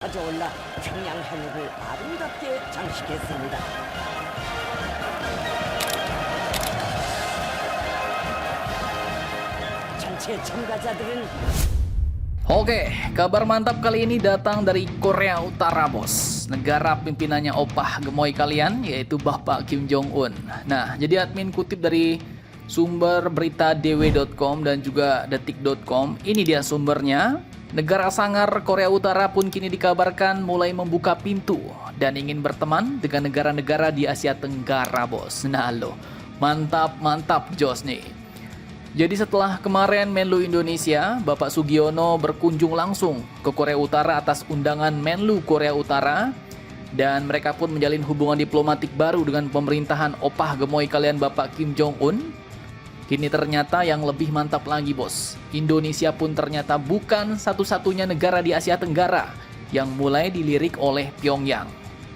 가져올라 평양 한옥을 아름답게 장식했습니다. 전체 참가자들은 Oke, kabar mantap kali ini datang dari Korea Utara, bos. Negara pimpinannya opah gemoy kalian, yaitu Bapak Kim Jong Un. Nah, jadi admin kutip dari sumber berita dw.com dan juga detik.com. Ini dia sumbernya. Negara sangar Korea Utara pun kini dikabarkan mulai membuka pintu dan ingin berteman dengan negara-negara di Asia Tenggara, bos. Nah, loh, mantap jos nih. Jadi setelah kemarin Menlu Indonesia, Bapak Sugiono berkunjung langsung ke Korea Utara atas undangan Menlu Korea Utara, dan mereka pun menjalin hubungan diplomatik baru dengan pemerintahan opah gemoy kalian Bapak Kim Jong Un. Kini ternyata yang lebih mantap lagi, bos. Indonesia pun ternyata bukan satu-satunya negara di Asia Tenggara yang mulai dilirik oleh Pyongyang.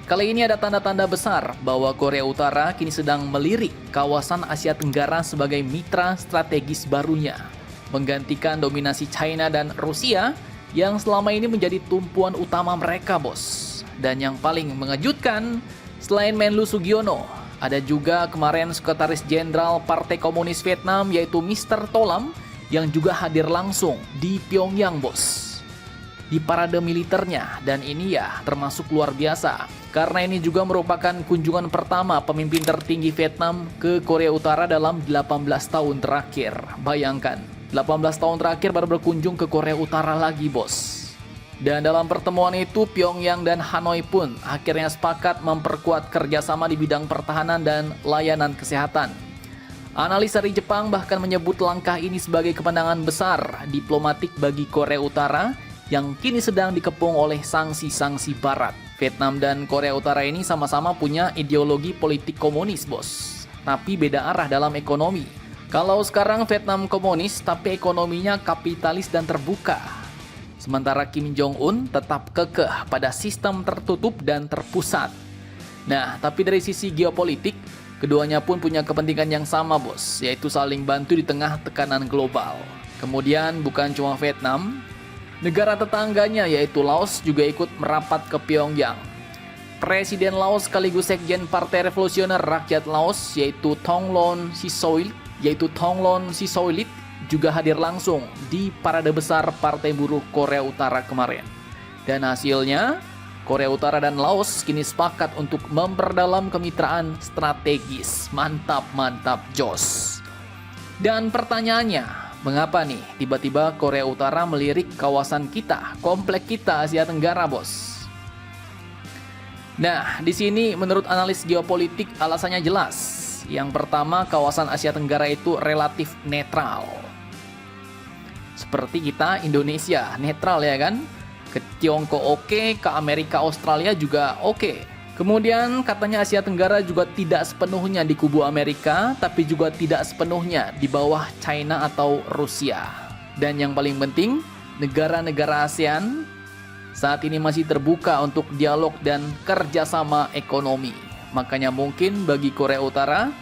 Kali ini ada tanda-tanda besar bahwa Korea Utara kini sedang melirik kawasan Asia Tenggara sebagai mitra strategis barunya, menggantikan dominasi China dan Rusia yang selama ini menjadi tumpuan utama mereka, bos. Dan yang paling mengejutkan, selain Menlu Sugiono, ada juga kemarin Sekretaris Jenderal Partai Komunis Vietnam yaitu Mr. Tolam yang juga hadir langsung di Pyongyang, bos, di parade militernya. Dan ini ya termasuk luar biasa, karena ini juga merupakan kunjungan pertama pemimpin tertinggi Vietnam ke Korea Utara dalam 18 tahun terakhir. Bayangkan, 18 tahun terakhir baru berkunjung ke Korea Utara lagi, bos. Dan dalam pertemuan itu, Pyongyang dan Hanoi pun akhirnya sepakat memperkuat kerjasama di bidang pertahanan dan layanan kesehatan. Analis dari Jepang bahkan menyebut langkah ini sebagai kemenangan besar diplomatik bagi Korea Utara yang kini sedang dikepung oleh sanksi-sanksi barat. Vietnam dan Korea Utara ini sama-sama punya ideologi politik komunis, bos, tapi beda arah dalam ekonomi. Kalau sekarang Vietnam komunis, tapi ekonominya kapitalis dan terbuka. Sementara Kim Jong Un tetap kekeh pada sistem tertutup dan terpusat. Nah, tapi dari sisi geopolitik, keduanya pun punya kepentingan yang sama, bos, yaitu saling bantu di tengah tekanan global. Kemudian bukan cuma Vietnam, negara tetangganya yaitu Laos juga ikut merapat ke Pyongyang. Presiden Laos sekaligus Sekjen Partai Revolusioner Rakyat Laos yaitu Thongloun Sisoilit juga hadir langsung di parade besar Partai Buruh Korea Utara kemarin. Dan hasilnya, Korea Utara dan Laos kini sepakat untuk memperdalam kemitraan strategis. Mantap jos. Dan pertanyaannya, mengapa nih tiba-tiba Korea Utara melirik kawasan kita, komplek kita Asia Tenggara, bos? Nah, di sini menurut analis geopolitik alasannya jelas. Yang pertama, kawasan Asia Tenggara itu relatif netral. Seperti kita Indonesia, netral ya kan? Ke Tiongkok oke, ke Amerika Australia juga oke. Kemudian katanya Asia Tenggara juga tidak sepenuhnya di kubu Amerika, tapi juga tidak sepenuhnya di bawah China atau Rusia. Dan yang paling penting, negara-negara ASEAN saat ini masih terbuka untuk dialog dan kerjasama ekonomi. Makanya mungkin bagi Korea Utara,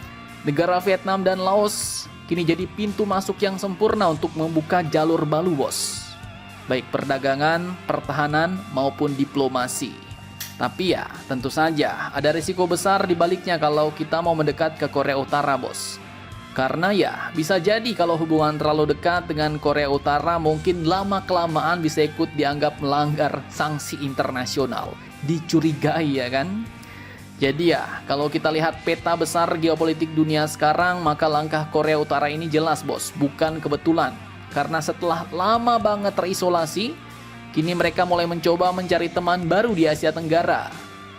negara Vietnam dan Laos kini jadi pintu masuk yang sempurna untuk membuka jalur baru, bos. Baik perdagangan, pertahanan, maupun diplomasi. Tapi ya, tentu saja ada risiko besar di baliknya kalau kita mau mendekat ke Korea Utara, bos. Karena ya, bisa jadi kalau hubungan terlalu dekat dengan Korea Utara mungkin lama-kelamaan bisa ikut dianggap melanggar sanksi internasional. Dicurigai ya kan? Jadi ya, kalau kita lihat peta besar geopolitik dunia sekarang, maka langkah Korea Utara ini jelas, bos, bukan kebetulan. Karena setelah lama banget terisolasi, kini mereka mulai mencoba mencari teman baru di Asia Tenggara.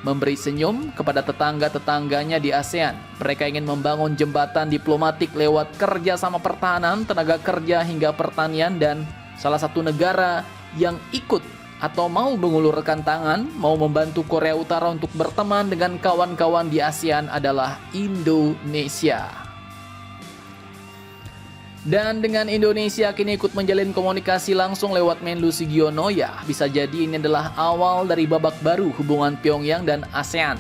Memberi senyum kepada tetangga-tetangganya di ASEAN. Mereka ingin membangun jembatan diplomatik lewat kerjasama pertahanan, tenaga kerja hingga pertanian, dan salah satu negara yang ikut atau mau mengulurkan tangan, mau membantu Korea Utara untuk berteman dengan kawan-kawan di ASEAN adalah Indonesia. Dan dengan Indonesia kini ikut menjalin komunikasi langsung lewat Menlu Sugiono, ya bisa jadi ini adalah awal dari babak baru hubungan Pyongyang dan ASEAN.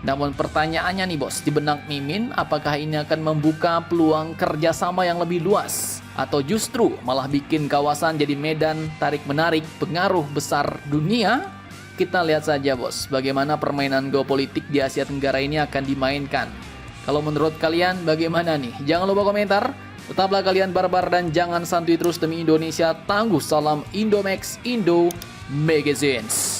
Namun pertanyaannya nih, bos, di benak Mimin, apakah ini akan membuka peluang kerjasama yang lebih luas? Atau justru malah bikin kawasan jadi medan tarik-menarik pengaruh besar dunia? kita lihat saja bos, bagaimana permainan geopolitik di Asia Tenggara ini akan dimainkan. Kalau menurut kalian bagaimana nih? Jangan lupa komentar. Tetaplah kalian barbar dan jangan santuy terus demi Indonesia. Tangguh salam Indomax Indo Magazines.